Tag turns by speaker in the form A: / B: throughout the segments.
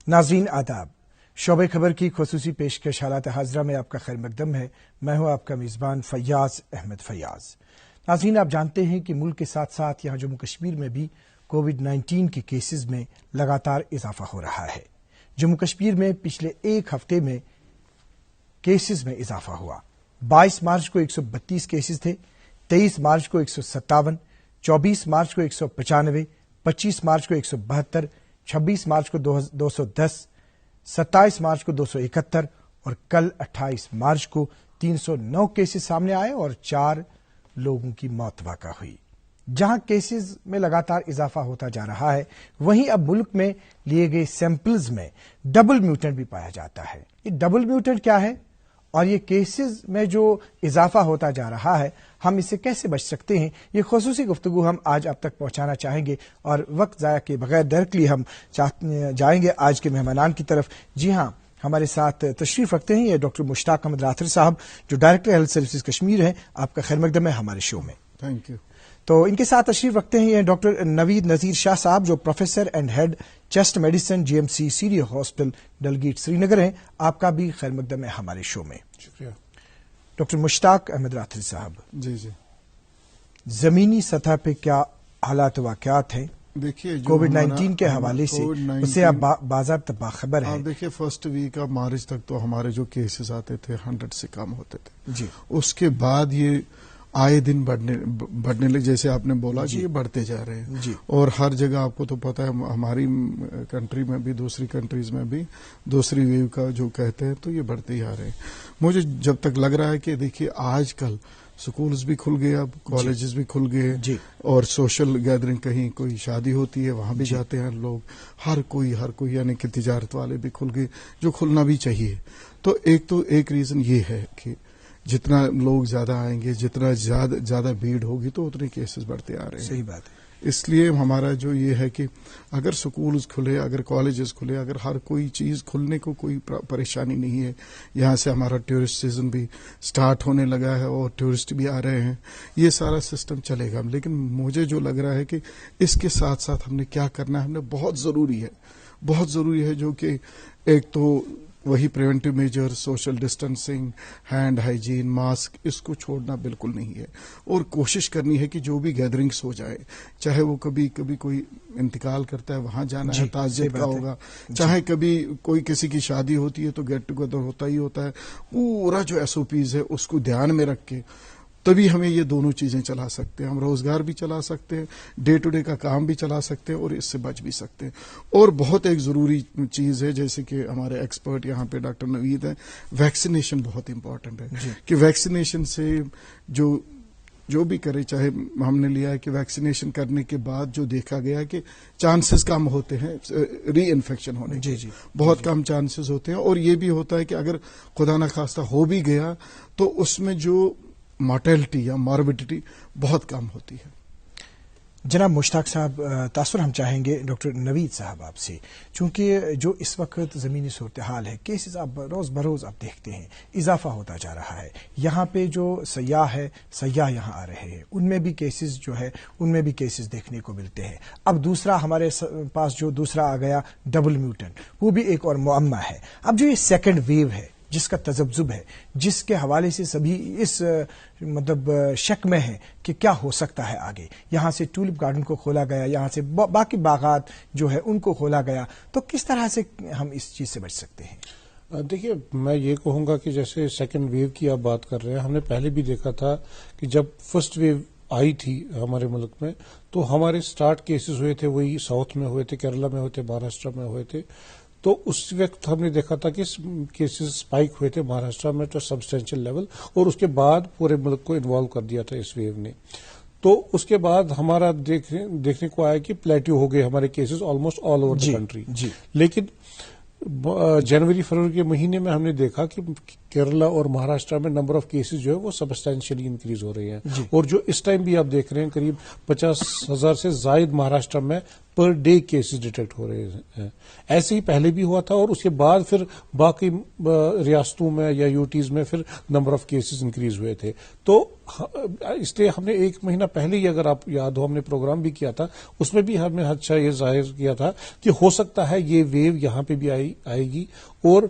A: ناظرین آداب، شعبہ خبر کی خصوصی پیشکش حالات حاضرہ میں آپ کا خیر مقدم ہے۔ میں ہوں آپ کا میزبان فیاض احمد فیاض۔ ناظرین، آپ جانتے ہیں کہ ملک کے ساتھ ساتھ یہاں جموں کشمیر میں بھی کووڈ-19 کے کیسز میں لگاتار اضافہ ہو رہا ہے۔ جموں کشمیر میں پچھلے ایک ہفتے میں کیسز میں اضافہ ہوا۔ 22 مارچ کو 132 کیسز تھے، 23 مارچ کو 157، 24 مارچ کو 195، 25 مارچ کو 172، 26 مارچ کو 210، 27 مارچ کو 271 اور کل 28 مارچ کو 309 کیسز سامنے آئے اور 4 لوگوں کی موت واقع ہوئی۔ جہاں کیسز میں لگاتار اضافہ ہوتا جا رہا ہے، وہیں اب ملک میں لیے گئے سیمپلز میں ڈبل میوٹنٹ بھی پایا جاتا ہے۔ یہ ڈبل میوٹنٹ کیا ہے اور یہ کیسز میں جو اضافہ ہوتا جا رہا ہے، ہم اس سے کیسے بچ سکتے ہیں، یہ خصوصی گفتگو ہم آج آپ تک پہنچانا چاہیں گے اور وقت ضائع کے بغیر ڈائریکٹلی ہم جائیں گے آج کے مہمانان کی طرف۔ جی ہاں، ہمارے ساتھ تشریف رکھتے ہیں یہ ڈاکٹر مشتاق احمد راتھر صاحب، جو ڈائریکٹر ہیلتھ سروسز کشمیر ہیں۔ آپ کا خیر مقدم ہے ہمارے شو میں۔
B: Thank you.
A: تو ان کے ساتھ تشریف رکھتے ہیں یہ ڈاکٹر نوید نذیر شاہ صاحب، جو professor and head chest medicine GMC سیری ہاسپٹل ڈلگیٹ سری نگر ہیں۔ آپ کا بھی خیر مقدم ہے ہمارے شو میں۔
B: شکریہ۔
A: ڈاکٹر مشتاق احمد راتھر صاحب،
B: جی جی،
A: زمینی سطح پہ کیا حالات واقعات ہیں
B: دیکھیے
A: کووڈ-19 کے حوالے سے، اس سے آپ باضابطہ باخبر ہیں؟
B: آپ دیکھیے فرسٹ ویک آف مارچ تک تو ہمارے جو کیسز آتے تھے 100 سے کم ہوتے تھے
A: جی۔
B: اس کے بعد یہ آئے دن بڑھنے لگے، جیسے آپ نے بولا کہ یہ بڑھتے جا رہے ہیں
A: جی۔
B: اور ہر جگہ آپ کو تو پتا ہے، ہماری کنٹری میں بھی دوسری کنٹریز میں بھی دوسری ویو کا جو کہتے ہیں تو یہ بڑھتے ہی آ رہے ہیں۔ مجھے جب تک لگ رہا ہے کہ دیکھیے آج کل سکولز بھی کھل گئے، اب کالجز بھی کھل گئے
A: جی۔
B: اور سوشل گیدرنگ، کہیں کوئی شادی ہوتی ہے وہاں بھی جاتے ہیں لوگ، ہر کوئی یعنی کہ تجارت والے بھی کھل گئے، جو کھلنا بھی چاہیے۔ تو ایک ریزن یہ ہے کہ جتنا لوگ زیادہ آئیں گے، جتنا زیادہ بھیڑ ہوگی تو اتنے کیسز بڑھتے آ رہے ہیں۔
A: صحیح بات ہے۔ اس
B: لیے ہمارا جو یہ ہے کہ اگر سکولز کھلے، اگر کالجز کھلے، اگر ہر کوئی چیز کھلنے کو کوئی پریشانی نہیں ہے، یہاں سے ہمارا ٹورسٹ سیزن بھی سٹارٹ ہونے لگا ہے اور ٹورسٹ بھی آ رہے ہیں، یہ سارا سسٹم چلے گا۔ لیکن مجھے جو لگ رہا ہے کہ اس کے ساتھ ساتھ ہم نے کیا کرنا ہے، ہم نے بہت ضروری ہے جو کہ ایک تو وہی preventive measure, social distancing, hand hygiene, mask, اس کو چھوڑنا بالکل نہیں ہے اور کوشش کرنی ہے کہ جو بھی گیدرنگس ہو جائے، چاہے وہ کبھی کوئی انتقال کرتا ہے وہاں جانا ہے، تعزیت کا ہوگا، چاہے کبھی کوئی کسی کی شادی ہوتی ہے تو گیٹ ٹوگیدر ہوتا ہی ہوتا ہے، پورا جو SOPs ہے اس کو دھیان میں رکھ کے تبھی ہمیں یہ دونوں چیزیں چلا سکتے ہیں۔ ہم روزگار بھی چلا سکتے ہیں، ڈے ٹو ڈے کا کام بھی چلا سکتے ہیں اور اس سے بچ بھی سکتے ہیں۔ اور بہت ایک ضروری چیز ہے، جیسے کہ ہمارے ایکسپرٹ یہاں پہ ڈاکٹر نوید ہیں، ویکسینیشن بہت امپورٹنٹ ہے کہ ویکسینیشن سے جو بھی کرے، چاہے ہم نے لیا ہے کہ ویکسینیشن کرنے کے بعد جو دیکھا گیا کہ چانسز کم ہوتے ہیں ری انفیکشن ہونے کے، بہت کم چانسز ہوتے ہیں، اور یہ بھی ہوتا ہے کہ اگر خدا نخواستہ ہو بھی گیا تو اس میں جو مارٹیلٹی یا ماربیڈٹی بہت کم ہوتی ہے۔
A: جناب مشتاق صاحب، تاثر ہم چاہیں گے ڈاکٹر نوید صاحب آپ سے، چونکہ جو اس وقت زمینی صورتحال ہے، کیسز آپ روز بروز آپ دیکھتے ہیں اضافہ ہوتا جا رہا ہے۔ یہاں پہ جو سیاح یہاں آ رہے ہیں، ان میں بھی کیسز جو ہے ان میں بھی کیسز دیکھنے کو ملتے ہیں۔ اب دوسرا ہمارے پاس جو دوسرا آ گیا ڈبل میوٹنٹ، وہ بھی ایک اور معمہ ہے۔ اب جو یہ سیکنڈ ویو ہے جس کا تذبذب ہے، جس کے حوالے سے سبھی اس شک میں ہیں کہ کیا ہو سکتا ہے آگے، یہاں سے ٹولپ گارڈن کو کھولا گیا، یہاں سے باقی باغات جو ہے ان کو کھولا گیا، تو کس طرح سے ہم اس چیز سے بچ سکتے ہیں؟
C: دیکھیے، میں یہ کہوں گا کہ جیسے سیکنڈ ویو کی آپ بات کر رہے ہیں، ہم نے پہلے بھی دیکھا تھا کہ جب فرسٹ ویو آئی تھی ہمارے ملک میں تو ہمارے سٹارٹ کیسز ہوئے تھے وہی ساؤتھ میں ہوئے تھے، کیرلا میں ہوئے تھے، مہاراشٹر میں ہوئے تھے۔ تو اس وقت ہم نے دیکھا تھا کہ کیسز سپائک ہوئے تھے مہاراشٹر میں تو سبسٹینشیل لیول، اور اس کے بعد پورے ملک کو انوالو کر دیا تھا اس ویو نے۔ تو اس کے بعد ہمارا دیکھنے کو آیا کہ پلیٹو ہو گئے ہمارے cases almost all over the country. لیکن جنوری فروری کے مہینے میں ہم نے دیکھا کہ کیرلا اور مہاراشٹر میں نمبر آف کیسز جو ہے وہ سبسٹینشیلی انکریز ہو رہے ہیں، اور جو اس ٹائم بھی آپ دیکھ رہے ہیں قریب 50,000 سے زائد مہاراشٹر میں پر ڈے کیسز ڈیٹیکٹ ہو رہے ہیں۔ ایسے ہی پہلے بھی ہوا تھا اور اس کے بعد پھر باقی ریاستوں میں یا یوٹیز میں پھر نمبر آف کیسز انکریز ہوئے تھے۔ تو اس لیے ہم نے 1 مہینہ پہلے ہی، اگر آپ یاد ہو، ہم نے پروگرام بھی کیا تھا، اس میں بھی ہم نے اچھا یہ ظاہر کیا تھا کہ ہو سکتا ہے یہ ویو یہاں پہ بھی آئے گی، اور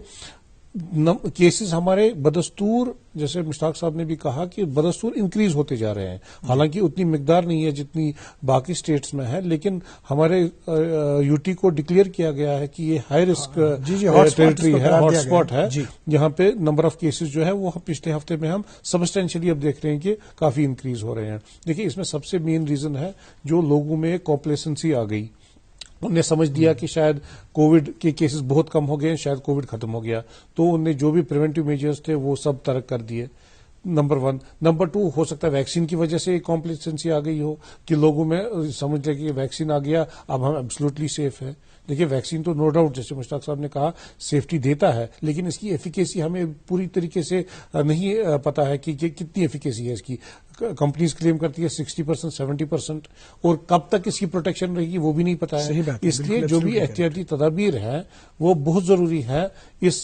C: کیسز ہمارے بدستور، جیسے مشتاق صاحب نے بھی کہا کہ بدستور انکریز ہوتے جا رہے ہیں، حالانکہ اتنی مقدار نہیں ہے جتنی باقی سٹیٹس میں ہے، لیکن ہمارے یو ٹی کو ڈکلیئر کیا گیا ہے کہ یہ ہائی رسک ٹیریٹری ہے، ہاٹ اسپاٹ ہے، جہاں پہ نمبر آف کیسز جو ہے وہ پچھلے ہفتے میں ہم سبسٹینشلی اب دیکھ رہے ہیں کہ کافی انکریز ہو رہے ہیں. دیکھیے اس میں سب سے مین ریزن ہے جو لوگوں میں کمپلیسنسی آ گئی، انہوں نے سمجھ دیا کہ شاید کووڈ کے کیسز بہت کم ہو گئے، شاید کووڈ ختم ہو گیا، تو انہوں نے جو بھی پریونٹیو میجرز تھے وہ سب ترک کر دیے. نمبر 1. نمبر 2، ہو سکتا ہے ویکسین کی وجہ سے کمپلیسنسی آ گئی ہو کہ لوگوں میں سمجھ لے کہ ویکسین آ گیا اب ہم ایبسلوٹلی سیف ہے. دیکھیے ویکسین تو نو ڈاؤٹ، جیسے مشتاق صاحب نے کہا، سیفٹی دیتا ہے، لیکن اس کی ایفیکیسی ہمیں پوری طریقے سے نہیں پتا ہے کہ کتنی ایفیکیسی ہے اس کی. کمپنیز کلیم کرتی ہے 60%، 70%، اور کب تک اس کی پروٹیکشن رہے گی وہ بھی نہیں پتا ہے. اس لیے جو بھی احتیاطی تدابیر ہیں وہ بہت ضروری ہے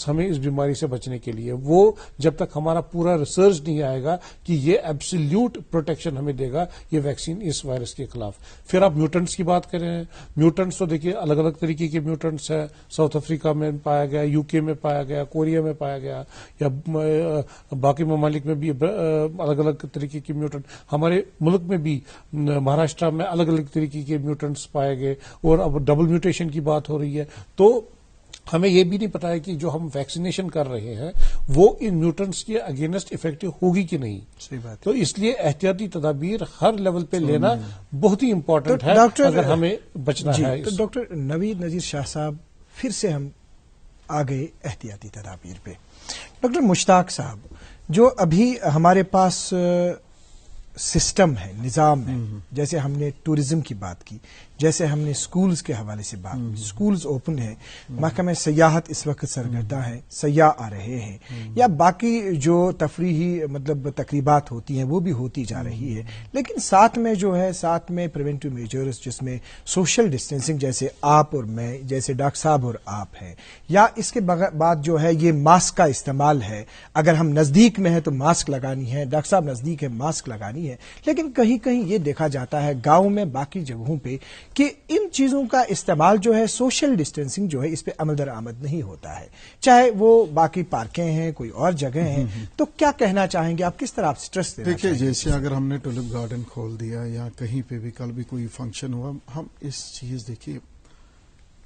C: ہمیں اس بیماری سے بچنے کے لیے. وہ جب تک ہمارا پورا ریسرچ نہیں آئے گا کہ یہ ایبسلیوٹ پروٹیکشن ہمیں دے گا یہ ویکسین اس وائرس کے خلاف. پھر آپ میوٹنٹس کی بات کریں، میوٹنٹس تو دیکھیے الگ الگ طریقے کے میوٹنٹس ہیں. ساؤتھ افریقہ میں پایا گیا، یو کے میں پایا گیا، کوریا میں پایا گیا، یا باقی ممالک میں بھی الگ الگ طریقے کی میوٹنٹ. ہمارے ملک میں بھی مہاراشٹر میں الگ الگ طریقے کے میوٹنٹس پائے گئے، اور اب ڈبل میوٹیشن کی بات ہو رہی ہے. تو ہمیں یہ بھی نہیں پتا ہے کہ جو ہم ویکسینیشن کر رہے ہیں وہ ان میوٹنٹس کے اگینسٹ افیکٹو ہوگی کہ نہیں.
A: صحیح بات.
C: تو اس لیے احتیاطی تدابیر ہر لیول پہ لینا بہت ہی امپورٹنٹ ہے اگر ہمیں بچنا ہے.
A: تو ڈاکٹر نوید نذیر شاہ صاحب، پھر سے ہم آ گئے احتیاطی تدابیر پہ. ڈاکٹر مشتاق صاحب، جو ابھی ہمارے پاس سسٹم ہے، نظام ہے، جیسے ہم نے ٹورزم کی بات کی، جیسے ہم نے سکولز کے حوالے سے بات کی، سکولز اوپن ہے، محکمہ سیاحت اس وقت سرگردہ ہے، سیاح آ رہے ہیں، یا باقی جو تفریحی مطلب تقریبات ہوتی ہیں وہ بھی ہوتی جا رہی ہے، لیکن ساتھ میں جو ہے، ساتھ میں پریونٹیو میجرز جس میں سوشل ڈسٹینسنگ، جیسے آپ اور میں، جیسے ڈاکٹر صاحب اور آپ ہیں، یا اس کے بعد جو ہے یہ ماسک کا استعمال ہے. اگر ہم نزدیک میں ہیں تو ماسک لگانی ہے، ڈاکٹر صاحب نزدیک ہے ماسک لگانی ہے، لیکن کہیں کہیں یہ دیکھا جاتا ہے گاؤں میں، باقی جگہوں پہ، کہ ان چیزوں کا استعمال جو ہے، سوشل ڈسٹینسنگ جو ہے، اس پہ عمل درآمد نہیں ہوتا ہے، چاہے وہ باقی پارکیں ہیں، کوئی اور جگہ ہیں. تو کیا کہنا چاہیں گے آپ، کس طرح آپ سٹریس دینا چاہیں گے؟
B: دیکھیے جیسے اگر ہم نے ٹولپ گارڈن کھول دیا یا کہیں پہ بھی کل بھی کوئی فنکشن ہوا، ہم اس چیز دیکھیے،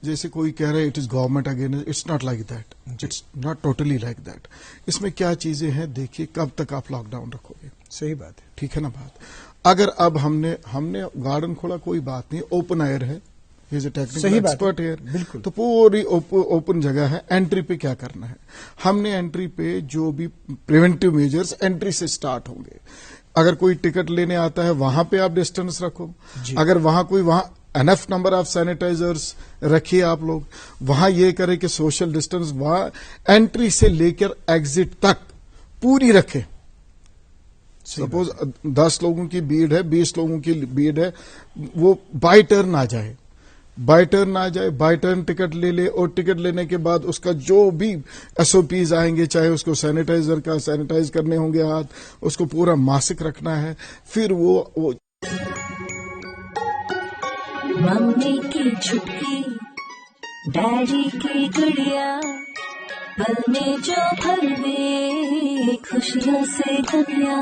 B: جیسے کوئی کہہ رہے it is government again, it's not like that, it's not totally like that. اس میں کیا چیزیں ہیں، دیکھیے کب تک آپ لاک ڈاؤن رکھو گے.
A: صحیح بات ہے،
B: ٹھیک ہے نا بات. اگر اب ہم نے گارڈن کھولا، کوئی بات نہیں، اوپن ایئر ہے، ٹیکنیکل ایکسپرٹ ہے،
A: بالکل،
B: تو پوری اوپن جگہ ہے. اینٹری پہ کیا کرنا ہے، ہم نے اینٹری پہ جو بھی پریونٹیو میجرز اینٹری سے سٹارٹ ہوں گے. اگر کوئی ٹکٹ لینے آتا ہے وہاں پہ آپ ڈسٹینس رکھو. اگر وہاں انف نمبر آف سینیٹائزرز رکھیے آپ لوگ. وہاں یہ کریں کہ سوشل ڈسٹینس وہاں اینٹری سے لے کر ایگزٹ تک پوری رکھیں. سپوز 10 لوگوں کی بھیڑ ہے، 20 لوگوں کی بھیڑ ہے، وہ بائی ٹرن آ جائے، بائی ٹرن ٹکٹ لے لے، اور ٹکٹ لینے کے بعد اس کا جو بھی ایس او پیز آئیں گے، چاہے اس کو سینیٹائز کرنے ہوں گے ہاتھ، اس کو پورا ماسک رکھنا ہے. پھر وہ
D: ممی کی چھٹکی، ڈیڈی کی گڑیا، پل میں جو بھر دے خوشیوں سے دنیا،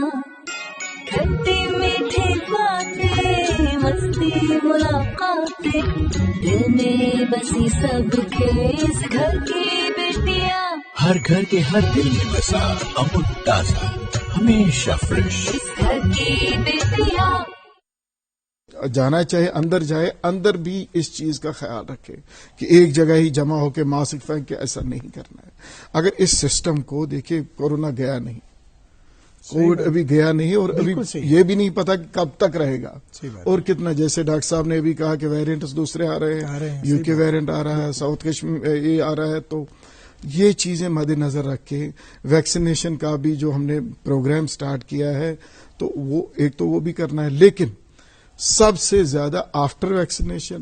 D: کھٹی میٹھی باتیں، مستی ملاقاتیں، دل میں بسی سب کے اس گھر کی بیٹیاں،
E: ہر گھر کے ہر دل میں بسا امن تازہ، ہمیشہ فریش،
D: اس گھر کی بیٹیاں.
B: جانا چاہے اندر جائے، اندر بھی اس چیز کا خیال رکھے کہ ایک جگہ ہی جمع ہو کے ماسک پھینک کے، ایسا نہیں کرنا ہے. اگر اس سسٹم کو دیکھیے، کورونا گیا نہیں، کووڈ ابھی گیا نہیں، اور ابھی یہ بھی نہیں پتا کہ کب تک رہے گا اور کتنا. جیسے ڈاکٹر صاحب نے ابھی کہا کہ ویریئنٹس دوسرے آ رہے ہیں، یو کے ویریئنٹ آ رہا ہے، ساؤتھ کشمیر یہ آ رہا ہے. تو یہ چیزیں مد نظر رکھ کے ویکسینیشن کا بھی جو ہم نے پروگرام سٹارٹ کیا ہے، تو وہ ایک تو وہ بھی کرنا ہے، لیکن سب سے زیادہ آفٹر ویکسینیشن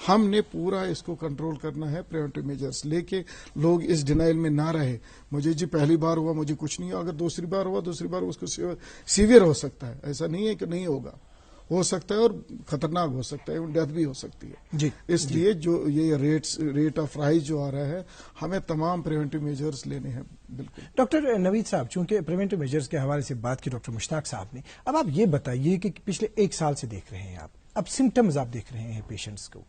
B: ہم نے پورا اس کو کنٹرول کرنا ہے، پریونٹیو میجرز لے کے لوگ اس ڈینائل میں نہ رہے، مجھے جی پہلی بار ہوا مجھے کچھ نہیں ہوا، اگر دوسری بار ہوا دوسری بار اس کو سیویئر ہو سکتا ہے، ایسا نہیں ہے کہ نہیں ہوگا، ہو سکتا ہے اور خطرناک ہو سکتا ہے، ڈیتھ بھی ہو سکتی ہے
A: جی
B: اس لیے جو یہ ریٹ آف رائز جو آ رہا ہے ہمیں تمام پریونٹیو میجرز لینے ہیں. بالکل
A: ڈاکٹر نوید صاحب، چونکہ پریونٹیو میجرز کے حوالے سے بات کی ڈاکٹر مشتاق صاحب نے، اب آپ یہ بتائیے کہ پچھلے 1 سال سے دیکھ رہے ہیں آپ، اب سمٹمز آپ دیکھ رہے ہیں پیشنٹس کو،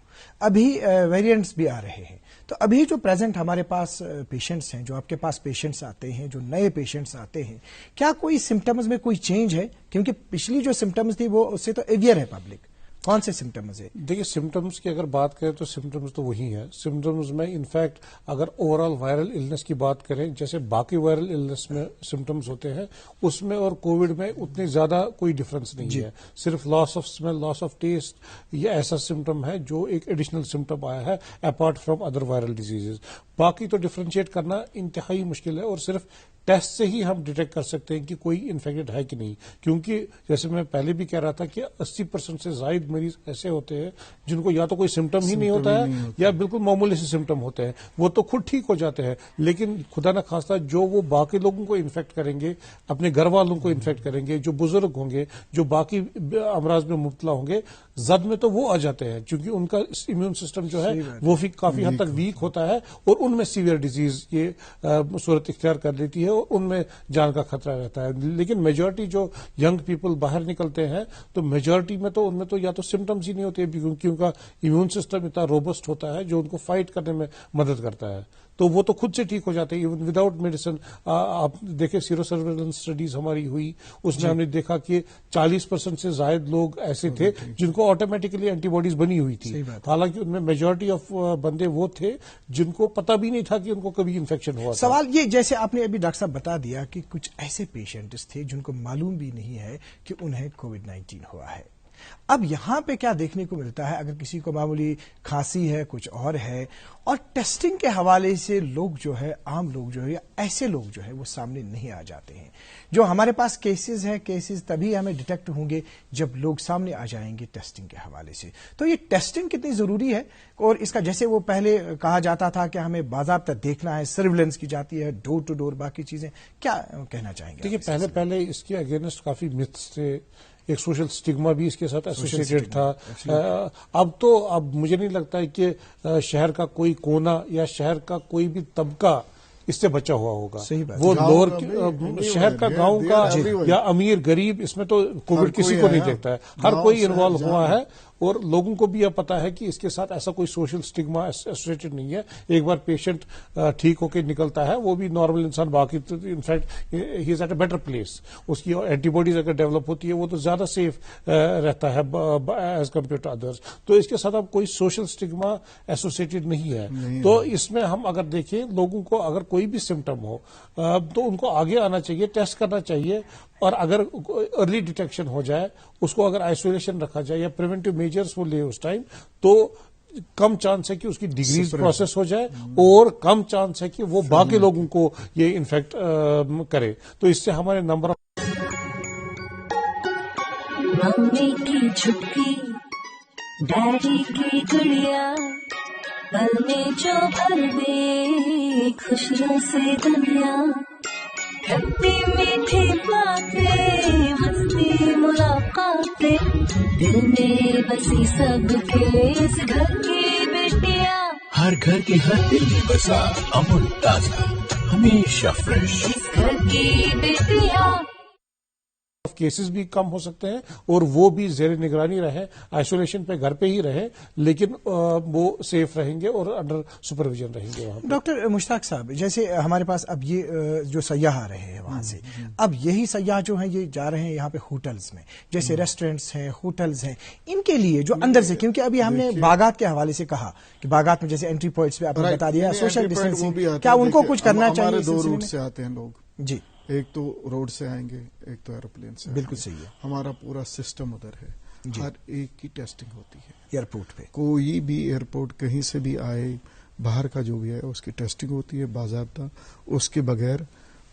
A: ابھی ویریئنٹس بھی آ رہے ہیں، تو ابھی جو پریزنٹ ہمارے پاس پیشنٹس ہیں، جو آپ کے پاس پیشنٹس آتے ہیں، جو نئے پیشنٹس آتے ہیں، کیا کوئی سمٹمز میں کوئی چینج ہے؟ کیونکہ پچھلی جو سمٹمز تھی وہ اس سے تو ایویئر ہے پبلک. کون سے سمٹمز ہے؟
C: دیکھیے سمٹمز کی اگر بات کریں تو سمٹمز تو وہی ہیں. سمٹمز میں انفیکٹ اگر اوور آل وائرل النس کی بات کریں، جیسے باقی وائرل النس میں سمٹمز ہوتے ہیں اس میں اور کووڈ میں اتنی زیادہ کوئی ڈفرنس نہیں ہے. صرف loss of smell, loss of taste, یہ ایسا سمٹم ہے جو ایک ایڈیشنل سمٹم آیا ہے apart from other viral diseases. باقی تو ڈفرینشیٹ کرنا انتہائی مشکل ہے، اور صرف ٹیسٹ سے ہی ہم ڈیٹیکٹ کر سکتے ہیں کہ کوئی انفیکٹڈ ہے کہ نہیں. کیونکہ جیسے میں پہلے بھی کہہ رہا تھا کہ 80% سے زائد مریض ایسے ہوتے ہیں جن کو یا تو کوئی سمٹم ہی نہیں ہوتا ہے یا بالکل معمولی سے سمٹم ہوتے ہیں، وہ تو خود ٹھیک ہو جاتے ہیں، لیکن خدا نہ خواستہ جو وہ باقی لوگوں کو انفیکٹ کریں گے، اپنے گھر والوں کو انفیکٹ کریں گے، جو بزرگ ہوں گے، جو باقی امراض میں مبتلا ہوں گے، زد میں تو وہ آ جاتے ہیں کیونکہ ان کا امیون سسٹم جو ہے وہ کافی حد تک ویک ہوتا ہے، اور ان میں سیویئر ڈیزیز یہ صورت اختیار کر لیتی ہے اور ان میں جان کا خطرہ رہتا ہے. لیکن میجورٹی جو ینگ پیپل باہر نکلتے ہیں تو میجورٹی میں تو ان میں تو یا تو سمٹمز ہی نہیں ہوتے کیونکہ ان کا امیون سسٹم اتنا روبسٹ ہوتا ہے جو ان کو فائٹ کرنے میں مدد کرتا ہے، تو وہ تو خود سے ٹھیک ہو جاتے ہیں ایون وداؤٹ میڈیسن. آپ دیکھیں سیرو سرویلنس اسٹڈیز ہماری ہوئی، اس میں ہم نے دیکھا کہ 40% سے زائد لوگ ایسے تھے جن کو آٹومیٹکلی اینٹی باڈیز بنی ہوئی تھی، حالانکہ ان میں میجورٹی آف بندے وہ تھے جن کو پتہ بھی نہیں تھا کہ ان کو کبھی انفیکشن ہوا.
A: سوال یہ، جیسے آپ نے ابھی ڈاکٹر صاحب بتا دیا کہ کچھ ایسے پیشنٹس تھے جن کو معلوم بھی نہیں ہے کہ انہیں کووڈ-19 ہوا ہے، اب یہاں پہ کیا دیکھنے کو ملتا ہے؟ اگر کسی کو معمولی کھانسی ہے، کچھ اور ہے، اور ٹیسٹنگ کے حوالے سے لوگ جو ہے، عام لوگ جو ہے یا ایسے لوگ جو ہے وہ سامنے نہیں آ جاتے ہیں. جو ہمارے پاس کیسز ہیں، کیسز تبھی ہمیں ڈیٹیکٹ ہوں گے جب لوگ سامنے آ جائیں گے ٹیسٹنگ کے حوالے سے. تو یہ ٹیسٹنگ کتنی ضروری ہے، اور اس کا جیسے وہ پہلے کہا جاتا تھا کہ ہمیں باضابطہ دیکھنا ہے، سرویلنس کی جاتی ہے، ڈور ٹو ڈور، باقی چیزیں کیا کہنا چاہیں گے؟
C: دیکھیے پہلے اس کے اگینسٹ کافی متھس تھے، ایک سوشل سٹگما بھی اس کے ساتھ ایسوسیٹڈ تھا. اب مجھے نہیں لگتا ہے کہ شہر کا کوئی کونا یا شہر کا کوئی بھی طبقہ اس سے بچا ہوا ہوگا. وہ لوور شہر کا، گاؤں کا یا امیر غریب، اس میں تو کووڈ کسی کو نہیں دیکھتا ہے، ہر کوئی انوالو ہوا ہے، اور لوگوں کو بھی یہ پتا ہے کہ اس کے ساتھ ایسا کوئی سوشل سٹگما ایسوسیٹڈ نہیں ہے. ایک بار پیشنٹ ٹھیک ہو کے نکلتا ہے وہ بھی نارمل انسان، باقی in fact he is at a better place. اس کی اینٹی باڈیز اگر ڈیولپ ہوتی ہے وہ تو زیادہ سیف رہتا ہے ایز کمپیئر ٹو ادرس. تو اس کے ساتھ اب کوئی سوشل سٹگما ایسوسیٹڈ نہیں ہے. تو اس میں ہم اگر دیکھیں لوگوں کو اگر کوئی بھی سمٹم ہو تو ان کو آگے آنا چاہیے، ٹیسٹ کرنا چاہیے، اور اگر ارلی ڈیٹیکشن ہو جائے، اس کو اگر آئسولیشن رکھا جائے یا پریونٹیو میجرز وہ لے اس ٹائم، تو کم چانس ہے کہ اس کی ڈگریز پروسیس ہو جائے اور کم چانس ہے کہ وہ باقی لوگوں کو یہ انفیکٹ کرے. تو اس سے ہمارے نمبر
D: ممی کی چھٹکی، ڈیڈی کی گڑیا، پل میں جو بھر دے خوشیوں سے دنیا، کھٹی میٹھی باتیں، مستی ملاقاتیں، دل میں بسی سب کے اس گھر کی بیٹیاں،
E: ہر گھر کے ہر دل میں بسا امن تازہ، ہمیشہ فریش،
D: اس گھر کی بیٹیاں.
C: کیسز بھی کم ہو سکتے ہیں اور وہ بھی زیر نگرانی رہے، آئسولیشن پہ گھر پہ ہی رہے، لیکن وہ سیف رہیں گے اور انڈر سپرویژن رہیں گے وہاں پہ.
A: ڈاکٹر مشتاق صاحب، جیسے ہمارے پاس اب یہ جو سیاح آ رہے ہیں وہاں سے، اب یہی سیاح جو ہیں یہ جا رہے ہیں یہاں پہ ہوٹلز میں، جیسے ریسٹورینٹس ہیں، ہوٹلز ہیں، ان کے لیے جو اندر سے، کیونکہ ابھی ہم نے باغات کے حوالے سے کہا کہ باغات میں جیسے انٹری پوائنٹس پہ آپ نے بتا دیا سوشل ڈسٹینسنگ، کیا ان کو کچھ کرنا چاہیے؟
B: ہمارے 2 روٹ سے آتے ہیں لوگ،
A: جی،
B: ایک تو روڈ سے آئیں گے، ایک تو ایروپلین سے.
A: بالکل صحیح ہے.
B: ہمارا پورا سسٹم ادھر ہے، ہر ایک کی ٹیسٹنگ ہوتی ہے
A: ایئرپورٹ پہ.
B: کوئی بھی ایئرپورٹ کہیں سے بھی آئے، باہر کا جو بھی ہے اس کی ٹیسٹنگ ہوتی ہے باضابطہ، اس کے بغیر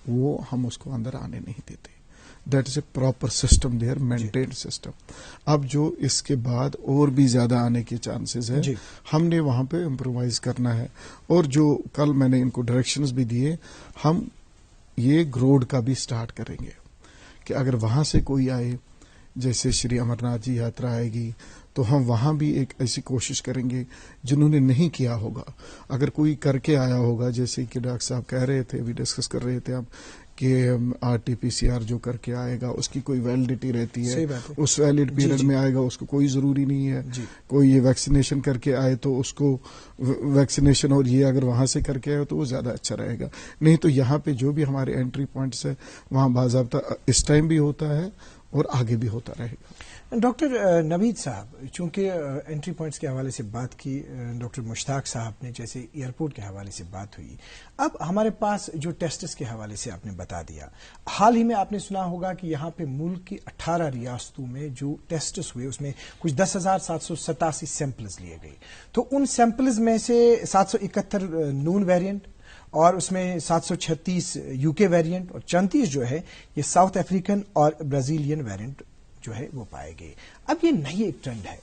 B: وہ ہم اس کو اندر آنے نہیں دیتے. That is a proper system there maintained system. اب جو اس کے بعد اور بھی زیادہ آنے کے چانسز ہے, ہم نے وہاں پہ امپرووائز کرنا ہے. اور جو کل میں نے ان کو ڈائریکشنز بھی دیے, ہم یہ گروڈ کا بھی سٹارٹ کریں گے کہ اگر وہاں سے کوئی آئے, جیسے شری امرناتھ جی یاترا آئے گی, تو ہم وہاں بھی ایک ایسی کوشش کریں گے جنہوں نے نہیں کیا ہوگا. اگر کوئی کر کے آیا ہوگا, جیسے کہ ڈاکٹر صاحب کہہ رہے تھے, ابھی ڈسکس کر رہے تھے ہم, کہ RT-PCR جو کر کے آئے گا اس کی کوئی ویلڈیٹی رہتی ہے, اس ویلڈ پیریڈ میں آئے گا, اس کو کوئی ضروری نہیں ہے. کوئی یہ ویکسینیشن کر کے آئے تو اس کو ویکسینیشن اور یہ اگر وہاں سے کر کے آئے تو وہ زیادہ اچھا رہے گا. نہیں تو یہاں پہ جو بھی ہمارے انٹری پوائنٹس ہے وہاں باضابطہ اس ٹائم بھی ہوتا ہے اور آگے بھی ہوتا رہے گا.
A: ڈاکٹر نوید صاحب, چونکہ انٹری پوائنٹس کے حوالے سے بات کی, ڈاکٹر مشتاق صاحب نے جیسے ایئرپورٹ کے حوالے سے بات ہوئی, اب ہمارے پاس جو ٹیسٹس کے حوالے سے آپ نے بتا دیا, حال ہی میں آپ نے سنا ہوگا کہ یہاں پہ ملک کی 18 ریاستوں میں جو ٹیسٹس ہوئے اس میں کچھ 10,787 سیمپلز لیے گئے. تو ان سیمپلز میں سے 771 نون ویریئنٹ اور اس میں 736 UK ویریئنٹ اور 34 جو ہے یہ ساؤتھ افریقن اور برازیلین ویریئنٹ جو ہے وہ پائے گئے. اب یہ نئی ایک ٹرینڈ ہے,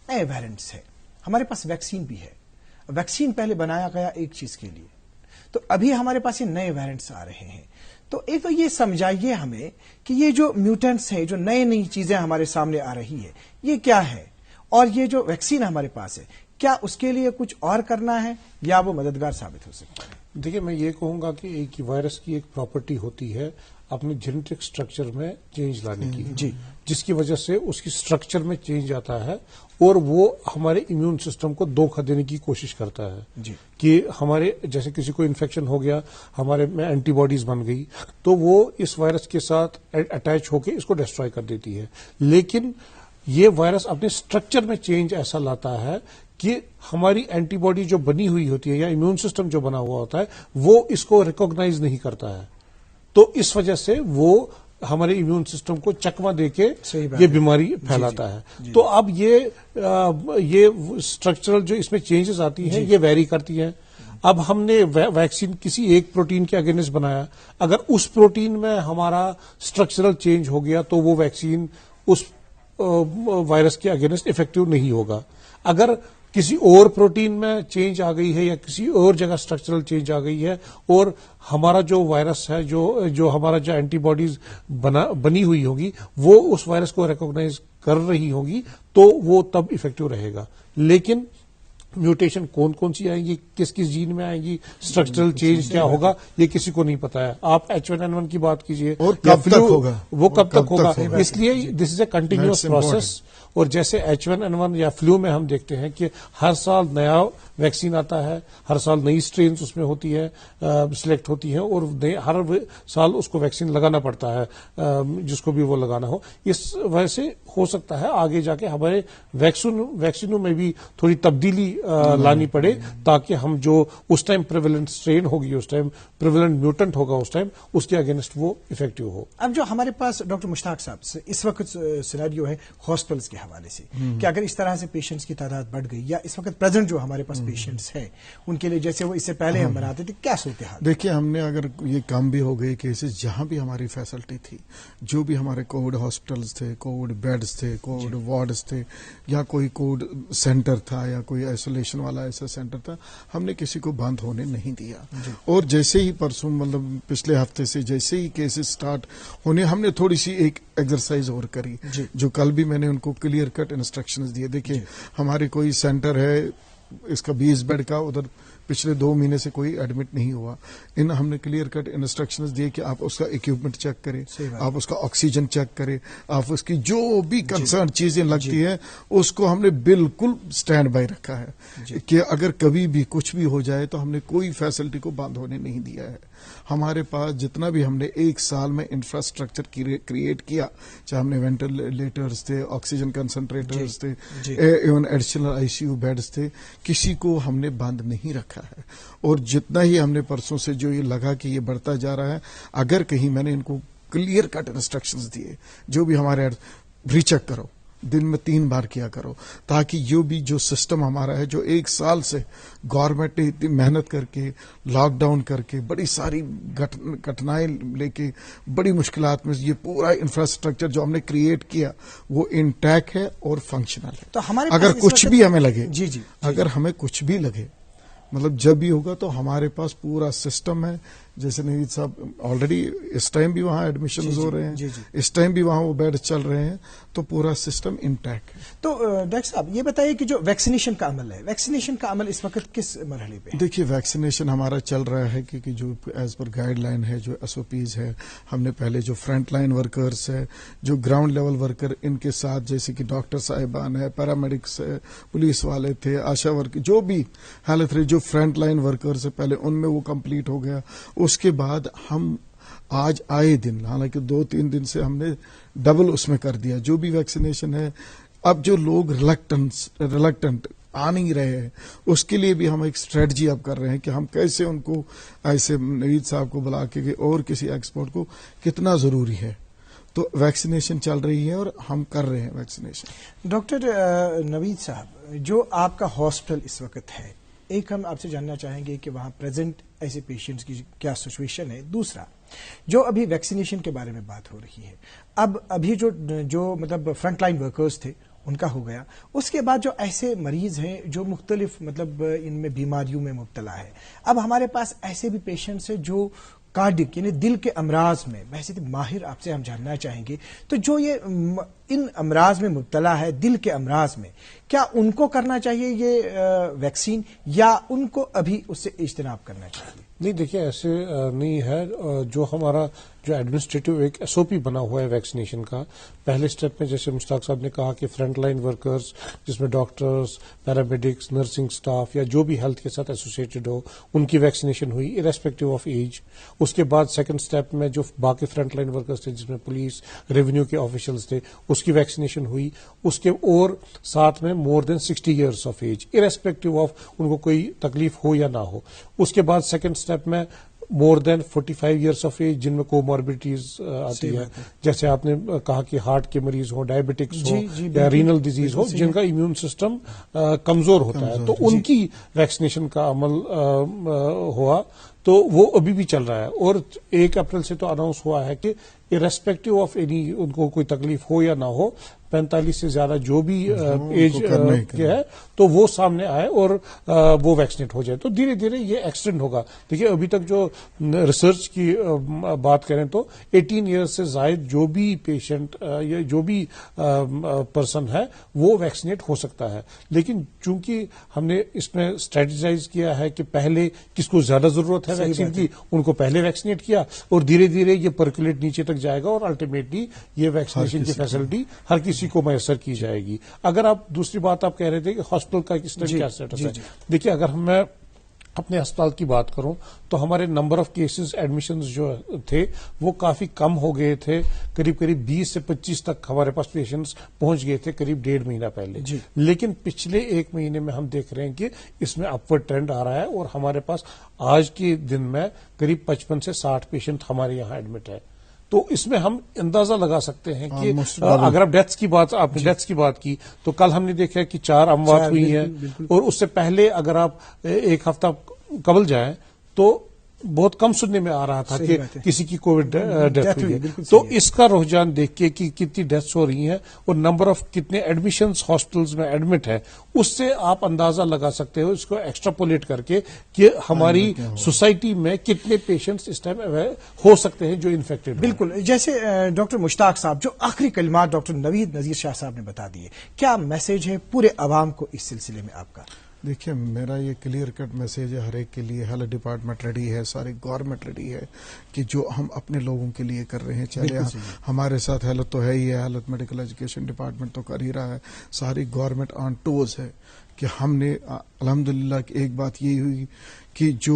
A: نئے ویریئنٹس ہے, ہمارے پاس ویکسین بھی ہے. ویکسین پہلے بنایا گیا ایک چیز کے لیے, تو ابھی ہمارے پاس یہ نئے ویریئنٹس آ رہے ہیں. تو ایک تو یہ سمجھائیے ہمیں کہ یہ جو میوٹینٹس ہیں, جو نئی چیزیں ہمارے سامنے آ رہی ہے, یہ کیا ہے, اور یہ جو ویکسین ہمارے پاس ہے کیا اس کے لیے کچھ اور کرنا ہے یا وہ مددگار ثابت ہو سکتا ہے؟
C: دیکھیے, میں یہ کہوں گا کہ ایک وائرس کی ایک پراپرٹی ہوتی ہے اپنے جینیٹک سٹرکچر میں چینج لانے کی, جس کی وجہ سے اس کی سٹرکچر میں چینج آتا ہے اور وہ ہمارے امیون سسٹم کو دھوکہ دینے کی کوشش کرتا ہے کہ ہمارے جیسے کسی کو انفیکشن ہو گیا, ہمارے میں اینٹی باڈیز بن گئی, تو وہ اس وائرس کے ساتھ اٹیچ ہو کے اس کو ڈسٹروائے کر دیتی ہے. لیکن یہ وائرس اپنے سٹرکچر میں چینج ایسا لاتا ہے کہ ہماری اینٹی باڈی جو بنی ہوئی ہوتی ہے یا امیون سسٹم جو بنا ہوا ہوتا ہے وہ اس کو ریکگنائز نہیں کرتا ہے. تو اس وجہ سے وہ ہمارے امیون سسٹم کو چکما دے کے یہ بیماری پھیلاتا ہے. تو اب یہ اسٹرکچرل جو اس میں چینجز آتی ہیں یہ ویری کرتی ہیں. اب ہم نے ویکسین کسی ایک پروٹین کے اگینسٹ بنایا, اگر اس پروٹین میں ہمارا اسٹرکچرل چینج ہو گیا تو وہ ویکسین اس وائرس کے اگینسٹ افیکٹو نہیں ہوگا. اگر کسی اور پروٹین میں چینج آ گئی ہے یا کسی اور جگہ اسٹرکچرل چینج آ گئی ہے اور ہمارا جو وائرس ہے جو ہمارا جو اینٹی باڈیز بنی ہوئی ہوگی وہ اس وائرس کو ریکگنائز کر رہی ہوگی تو وہ تب افیکٹو رہے گا. لیکن میوٹیشن کون سی آئیں گی, کس جین میں آئیں گی, اسٹرکچرل چینج کیا ہوگا, یہ کسی کو نہیں پتا ہے. آپ H1N1 کی بات کیجئے,
B: اور کب تک ہوگا,
C: وہ کب تک ہوگا. اس لیے دس از اے کنٹینیوس پروسیس. اور جیسے H1N1 یا فلو میں ہم دیکھتے ہیں کہ ہر سال نیا ویکسین آتا ہے, ہر سال نئی اسٹرینز اس میں ہوتی ہے, سلیکٹ ہوتی ہیں, اور ہر سال اس کو ویکسین لگانا پڑتا ہے جس کو بھی وہ لگانا ہو. اس وجہ سے ہو سکتا ہے آگے جا کے ہمارے ویکسینوں میں بھی تھوڑی تبدیلی لانی پڑے تاکہ ہم جو اس ٹائم پریویلنٹ اسٹرین ہوگی, اس ٹائم پریویلنٹ میوٹنٹ ہوگا, اس ٹائم اس کے اگینسٹ وہ افیکٹو ہو.
A: اب جو ہمارے پاس ڈاکٹر مشتاق صاحب سے اس وقت سیناریو ہے ہاسپٹلس کے حوالے سے کہ اگر اس طرح سے پیشنٹس کی تعداد بڑھ گئی یا اس وقت پریزنٹ جو ہمارے پاس پیشنٹس ہیں ان کے لیے جیسے وہ اس سے پہلے ہم بناتے تھے, کیا صورتحال؟
B: دیکھیے, ہم نے اگر یہ کم بھی ہو گئے کیسز, جہاں بھی ہماری فیسلٹی تھی, جو بھی ہمارے کووڈ ہاسپٹلس تھے, کووڈ بیڈز تھے, کووڈ وارڈز تھے, یا کوئی کووڈ سینٹر تھا یا کوئی آئسولیشن والا ایسا سینٹر تھا, ہم نے کسی کو بند ہونے نہیں دیا. اور جیسے ہی پرسوں مطلب پچھلے ہفتے سے جیسے ہی کیسز سٹارٹ ہونے, ہم نے تھوڑی سی ایک ایکسرسائز اور کری, جو کل بھی میں نے ان کو کلیئر کٹ انسٹرکشنز دیے. دیکھیے, ہمارے کوئی سینٹر ہے اس کا 20 بیڈ کا, ادھر پچھلے 2 مہینے سے کوئی ایڈمٹ نہیں ہوا. ہم نے کلیئر کٹ انسٹرکشنز دیے کہ آپ اس کا اکوپمنٹ چیک کریں, آپ اس کا آکسیجن چیک کریں, آپ اس کی جو بھی کنسرن چیزیں لگتی ہیں اس کو ہم نے بالکل سٹینڈ بائی رکھا ہے کہ اگر کبھی بھی کچھ بھی ہو جائے تو ہم نے کوئی فیسلٹی کو بند ہونے نہیں دیا ہے. ہمارے پاس جتنا بھی ہم نے 1 سال میں انفراسٹرکچر کریٹ کیا, چاہے ہم نے وینٹیلیٹرز تھے, آکسیجن کنسنٹریٹرز تھے, ایون ایڈیشنل ICU بیڈز تھے, کسی کو ہم نے بند نہیں رکھا ہے. اور جتنا ہی ہم نے پرسوں سے جو یہ لگا کہ یہ بڑھتا جا رہا ہے, اگر کہیں میں نے ان کو کلیئر کٹ انسٹرکشنز دیے, جو بھی ہمارے ری چیک کرو, دن میں 3 بار کیا کرو، تاکہ یہ بھی جو سسٹم ہمارا ہے، جو 1 سال سے گورنمنٹ نے اتنی محنت کر کے لاک ڈاؤن کر کے بڑی ساری کٹھنائیں لے کے بڑی مشکلات میں یہ پورا انفراسٹرکچر جو ہم نے کریٹ کیا وہ انٹیک ہے اور فنکشنل ہے.
A: تو ہمارے
B: اگر کچھ بھی ہمیں لگے،
A: جی
B: اگر ہمیں کچھ بھی لگے، مطلب جب بھی ہوگا تو ہمارے پاس پورا سسٹم ہے. جیسے نوید صاحب آلریڈی اس ٹائم بھی وہاں ایڈمیشنز ہو رہے ہیں، اس ٹائم بھی وہاں وہ بیڈ چل رہے ہیں، تو پورا سسٹم انٹیک ہے.
A: تو ڈاکٹر صاحب یہ بتائیے کہ جو ویکسینیشن کا عمل ہے، ویکسینیشن کا عمل اس وقت کس مرحلے پہ ہے؟
B: دیکھیے ویکسینیشن ہمارا چل رہا ہے کہ جو ایز پر گائیڈ لائن ہے، جو SOPs ہے، ہم نے پہلے جو فرنٹ لائن ورکرز ہے، جو گراؤنڈ لیول ورکر، ان کے ساتھ جیسے کہ ڈاکٹر صاحبان ہے، پیرامیڈکس ہے، پولیس والے تھے، آشا ورکر، جو بھی ہیلتھ جو فرنٹ لائن ورکرز ہے پہلے ان میں وہ کمپلیٹ ہو گیا. اس کے بعد ہم آج آئے دن، حالانکہ 2-3 دن سے ہم نے ڈبل اس میں کر دیا جو بھی ویکسینیشن ہے. اب جو لوگ ریلکٹنٹ آ نہیں رہے ہیں، اس کے لیے بھی ہم ایک اسٹریٹجی اب کر رہے ہیں کہ ہم کیسے ان کو ایسے نوید صاحب کو بلا کے اور کسی ایکسپرٹ کو کتنا ضروری ہے. تو ویکسینیشن چل رہی ہے اور ہم کر رہے ہیں ویکسینیشن.
A: ڈاکٹر نوید صاحب، جو آپ کا ہاسپٹل اس وقت ہے، ایک ہم آپ سے جاننا چاہیں گے کہ وہاں پریزنٹ ایسے پیشنٹس کی کیا سچویشن ہے. دوسرا، جو ابھی ویکسینیشن کے بارے میں بات ہو رہی ہے، ابھی جو مطلب فرنٹ لائن ورکرز تھے ان کا ہو گیا، اس کے بعد جو ایسے مریض ہیں جو مختلف مطلب ان میں بیماریوں میں مبتلا ہے، اب ہمارے پاس ایسے بھی پیشنٹس ہیں جو کارڈک یعنی دل کے امراض میں، بحیثیت ماہر آپ سے ہم جاننا چاہیں گے تو جو یہ ان امراض میں مبتلا ہے، دل کے امراض میں، کیا ان کو کرنا چاہیے یہ ویکسین یا ان کو ابھی اس سے اجتناب کرنا چاہیے؟
C: نہیں، دیکھیے ایسے نہیں ہے. جو ہمارا جو ایڈمنسٹریٹو ایک SOP بنا ہوا ہے ویکسینیشن کا، پہلے سٹیپ میں جیسے مشتاق صاحب نے کہا کہ فرنٹ لائن ورکرز جس میں ڈاکٹرز، پیرامیڈکس، نرسنگ سٹاف یا جو بھی ہیلتھ کے ساتھ ایسوسیٹڈ ہو ان کی ویکسینیشن ہوئی ارسپیکٹو آف ایج. اس کے بعد سیکنڈ سٹیپ میں جو باقی فرنٹ لائن ورکرز تھے جس میں پولیس، ریونیو کے آفیشلز تھے، اس کی ویکسینیشن ہوئی. اس کے اور ساتھ میں more than 60 years of age irrespective of ان کو کوئی تکلیف ہو یا نہ ہو. اس کے بعد سیکنڈ سٹیپ میں more then 45 years of age جن میں کوماربڈیز آتی ہے، جیسے آپ نے کہا کہ ہارٹ کے مریض ہوں، ڈائبٹکس ہو یا رینل ڈیزیز ہو، جن کا امیون سسٹم کمزور ہوتا ہے، تو ان کی ویکسینیشن کا عمل ہوا تو وہ ابھی بھی چل رہا ہے. اور 1 اپریل سے تو اناؤنس ہوا ہے کہ ارسپیکٹو آف اینی ان کو کوئی تکلیف ہو یا نہ ہو، 45 سے زیادہ جو بھی ایج کے ہے تو وہ سامنے آئے اور وہ ویکسینیٹ ہو جائے. تو دھیرے دھیرے یہ ایکسٹینڈ ہوگا. دیکھیے ابھی تک جو ریسرچ کی بات کریں تو 18 ایئرس سے زائد جو بھی پیشنٹ یا جو بھی پرسن ہے وہ ویکسینیٹ ہو سکتا ہے. لیکن چونکہ ہم نے اس میں اسٹریٹجائز کیا ہے کہ پہلے کس کو زیادہ ضرورت ہے ویکسین کی ان کو پہلے ویکسینیٹ کیا، اور دھیرے دھیرے یہ پرکولیٹ نیچے تک جائے گا اور الٹیمیٹلی یہ ویکسینیشن کی فیسلٹی ہر کسی کو میسر کی جائے گی. اگر آپ دوسری بات آپ کہہ رہے تھے کہ ہاسپٹل کا کس طرح کیا اسٹیٹس ہے، دیکھیے اگر میں اپنے ہسپتال کی بات کروں تو ہمارے نمبر آف کیسز ایڈمیشنز جو تھے وہ کافی کم ہو گئے تھے. قریب 20 سے 25 تک ہمارے پاس پیشنٹس پہنچ گئے تھے قریب 1.5 مہینہ پہلے. لیکن پچھلے 1 مہینے میں ہم دیکھ رہے ہیں کہ اس میں اپورڈ ٹرینڈ آ رہا ہے اور ہمارے پاس آج کے دن میں قریب 55 سے 60 پیشنٹ ہمارے یہاں ایڈمٹ ہے. تو اس میں ہم اندازہ لگا سکتے ہیں کہ اگر آپ ڈیتھس کی بات کی تو کل ہم نے دیکھا کہ 4 اموات ہوئی ہیں، اور اس سے پہلے اگر آپ 1 ہفتہ قبل جائیں تو بہت کم سننے میں آ رہا تھا کہ کسی کی کووڈ ڈیتھ ہوئی ہے. تو اس کا رجحان دیکھ کے کہ کتنی ڈیتھس ہو رہی ہیں اور نمبر آف کتنے ایڈمیشنز ہاسپٹلز میں ایڈمٹ ہے، اس سے آپ اندازہ لگا سکتے ہو اس کو ایکسٹراپولیٹ کر کے کہ ہماری سوسائٹی میں کتنے پیشنٹس اس ٹائم ہو سکتے ہیں جو انفیکٹڈ.
A: بالکل، جیسے ڈاکٹر مشتاق صاحب جو آخری کلمات ڈاکٹر نوید نذیر شاہ صاحب نے بتا دیے، کیا میسج ہے پورے عوام کو اس سلسلے میں آپ کا؟
B: دیکھیے میرا یہ کلیئر کٹ میسج ہے ہر ایک کے لیے، ہیلتھ ڈپارٹمنٹ ریڈی ہے، ساری گورنمنٹ ریڈی ہے کہ جو ہم اپنے لوگوں کے لیے کر رہے ہیں، چلے ہمارے ساتھ ہیلتھ تو ہے ہی ہے، ہیلتھ میڈیکل ایجوکیشن ڈپارٹمنٹ تو کر ہی رہا ہے، ساری گورنمنٹ آن ٹوز ہے کہ ہم نے الحمدللہ ایک بات یہ ہوئی کہ جو